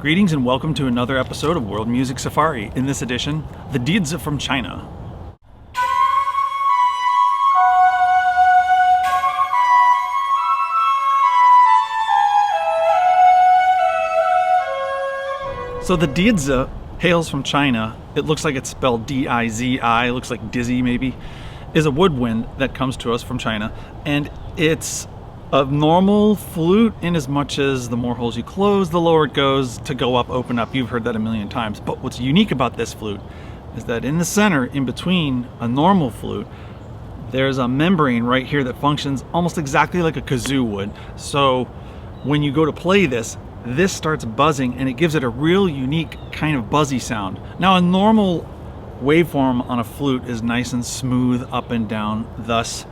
Greetings and welcome to another episode of World Music Safari. In this edition, the Dizi from China. So the Dizi hails from China. It looks like it's spelled D-I-Z-I, it looks like Dizi maybe, is a woodwind that comes to us from China. And it's a normal flute in as much as the more holes you close, the lower it goes to go up, open up. You've heard that a million times. But what's unique about this flute is that in the center, in between a normal flute, there's a membrane right here that functions almost exactly like a kazoo would. So when you go to play this, this starts buzzing and it gives it a real unique kind of buzzy sound. Now a normal waveform on a flute is nice and smooth up and down, thus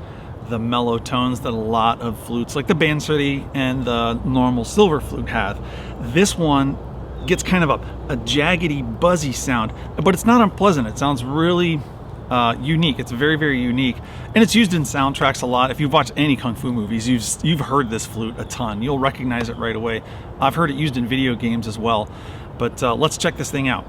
the mellow tones that a lot of flutes like the Bansuri and the normal silver flute have. This one gets kind of a jaggedy, buzzy sound, but it's not unpleasant. It sounds really unique. It's very, very unique, and it's used in soundtracks a lot. If you've watched any kung fu movies, you've heard this flute a ton. You'll recognize it right away. I've heard it used in video games as well, but let's check this thing out.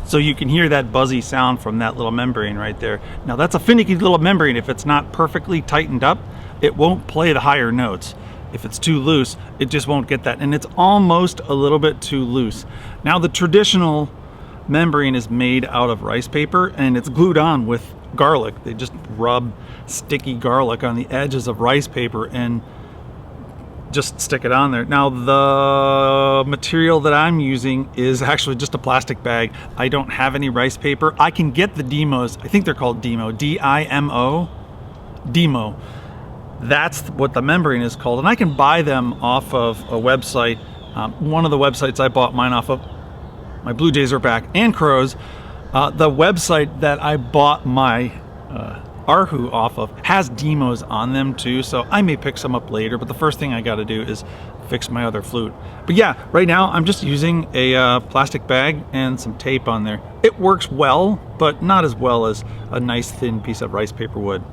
So you can hear that buzzy sound from that little membrane right there. Now that's a finicky little membrane. If it's not perfectly tightened up, it won't play the higher notes. If it's too loose, it just won't get that. And it's almost a little bit too loose. Now the traditional membrane is made out of rice paper and it's glued on with garlic. They just rub sticky garlic on the edges of rice paper and just stick it on there. Now the material that I'm using is actually just a plastic bag. I don't have any rice paper. I can get the demos. I think they're called demo, D-I-M-O, demo. That's what the membrane is called, and I can buy them off of a website. One of the websites I bought mine off of, my Blue Jays are back, and Crows. The website that I bought my Arhu off of has demos on them too, so I may pick some up later, but the first thing I got to do is fix my other flute. But yeah, right now I'm just using a plastic bag and some tape on there. It works well, but not as well as a nice thin piece of rice paper would.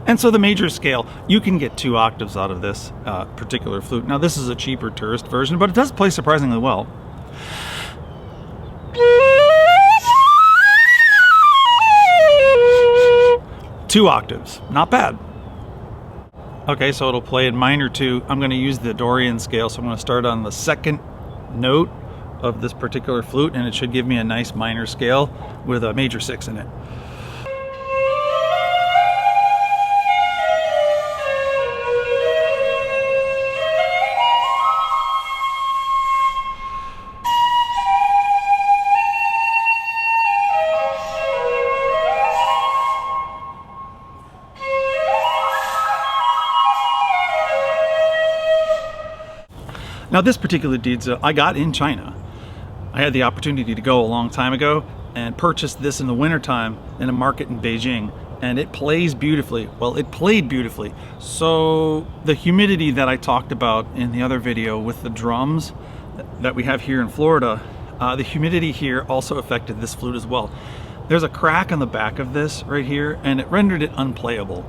And so the major scale, you can get 2 octaves out of this particular flute. Now this is a cheaper tourist version, but it does play surprisingly well. Two octaves, not bad. Okay, so it'll play in minor 2. I'm going to use the Dorian scale, so I'm going to start on the second note of this particular flute, and it should give me a nice minor scale with a major 6 in it. Now this particular Dizi I got in China. I had the opportunity to go a long time ago and purchase this in the wintertime in a market in Beijing, and it plays beautifully. Well, it played beautifully. So the humidity that I talked about in the other video with the drums that we have here in Florida, the humidity here also affected this flute as well. There's a crack on the back of this right here, and it rendered it unplayable.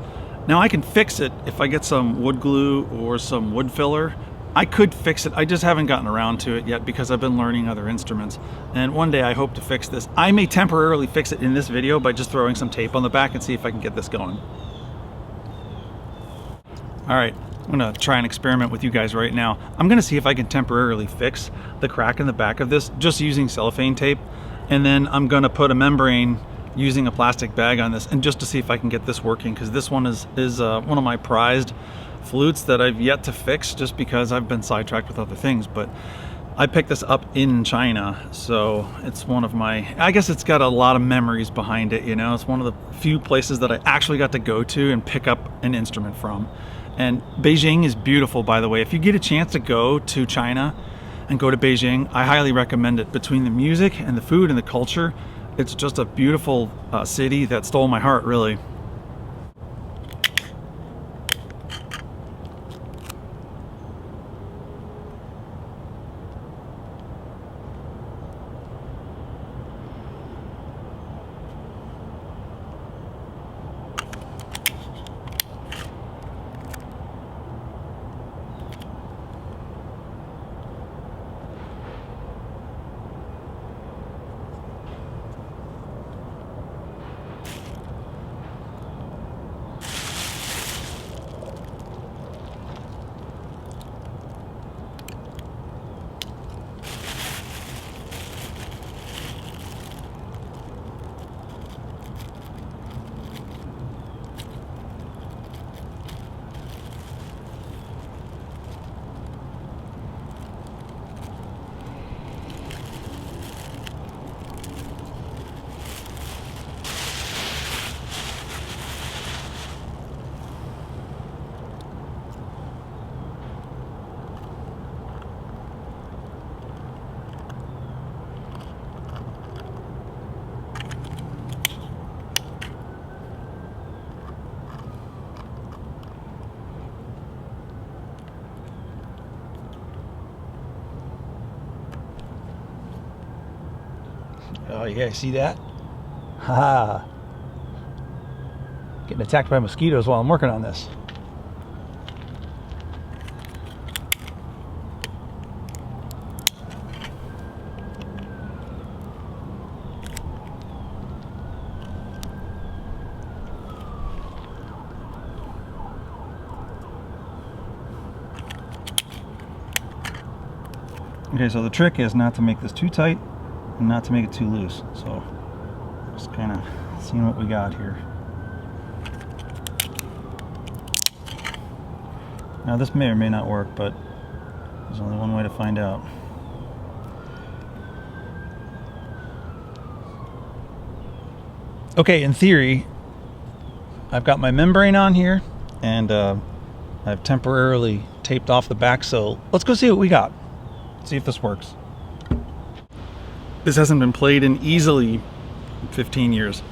Now I can fix it if I get some wood glue or some wood filler. I could fix it. I just haven't gotten around to it yet because I've been learning other instruments. And one day I hope to fix this. I may temporarily fix it in this video by just throwing some tape on the back and see if I can get this going. All right, I'm gonna try and experiment with you guys right now. I'm gonna see if I can temporarily fix the crack in the back of this just using cellophane tape. And then I'm gonna put a membrane using a plastic bag on this, and just to see if I can get this working, because this one is one of my prized flutes that I've yet to fix just because I've been sidetracked with other things. But I picked this up in China, so it's one of my, I guess it's got a lot of memories behind it, you know. It's one of the few places that I actually got to go to and pick up an instrument from. And Beijing is beautiful, by the way. If you get a chance to go to China and go to Beijing, I highly recommend it. Between the music and the food and the culture, it's just a beautiful city that stole my heart, really. Oh yeah, see that? Ha! Getting attacked by mosquitos while I'm working on this. Okay, so the trick is not to make this too tight and not to make it too loose. So just kind of seeing what we got here. Now this may or may not work, but there's only one way to find out. Okay, in theory, I've got my membrane on here, and I've temporarily taped off the back, so let's go see what we got. See if this works. This hasn't been played in easily 15 years.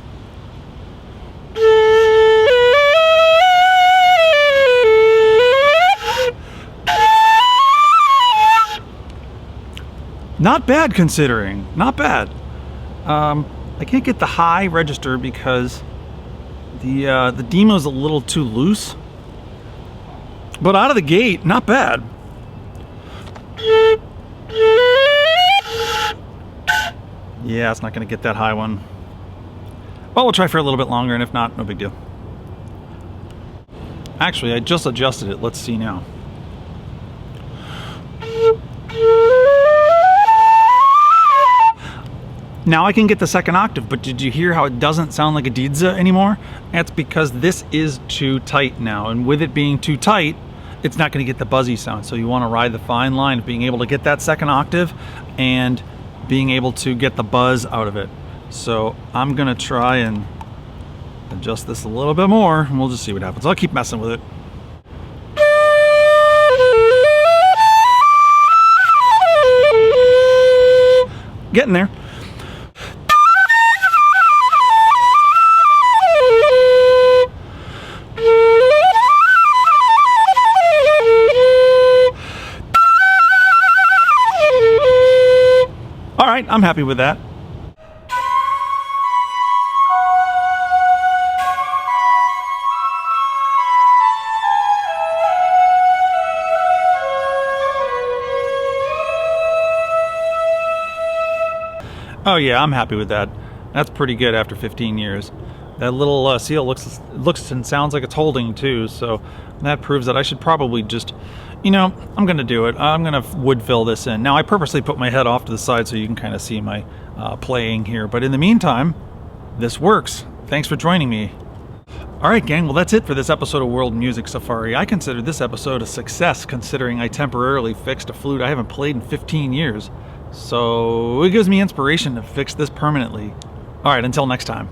Not bad considering, not bad. I can't get the high register because the demo's a little too loose. But out of the gate, not bad. Yeah, it's not going to get that high one. Well, we'll try for a little bit longer, and if not, no big deal. Actually, I just adjusted it. Let's see now. Now I can get the second octave, but did you hear how it doesn't sound like a Dizi anymore? That's because this is too tight now, and with it being too tight, it's not going to get the buzzy sound. So you want to ride the fine line of being able to get that second octave and being able to get the buzz out of it. So I'm going to try and adjust this a little bit more, and we'll just see what happens. I'll keep messing with it. Getting there. All right, I'm happy with that. Oh yeah, I'm happy with that. That's pretty good after 15 years. That little seal looks and sounds like it's holding too, so that proves that I should probably just, you know, I'm gonna do it. I'm gonna wood fill this in. Now I purposely put my head off to the side so you can kind of see my playing here, but in the meantime, this works. Thanks for joining me. Alright gang, well that's it for this episode of World Music Safari. I consider this episode a success considering I temporarily fixed a flute I haven't played in 15 years. So it gives me inspiration to fix this permanently. Alright, until next time.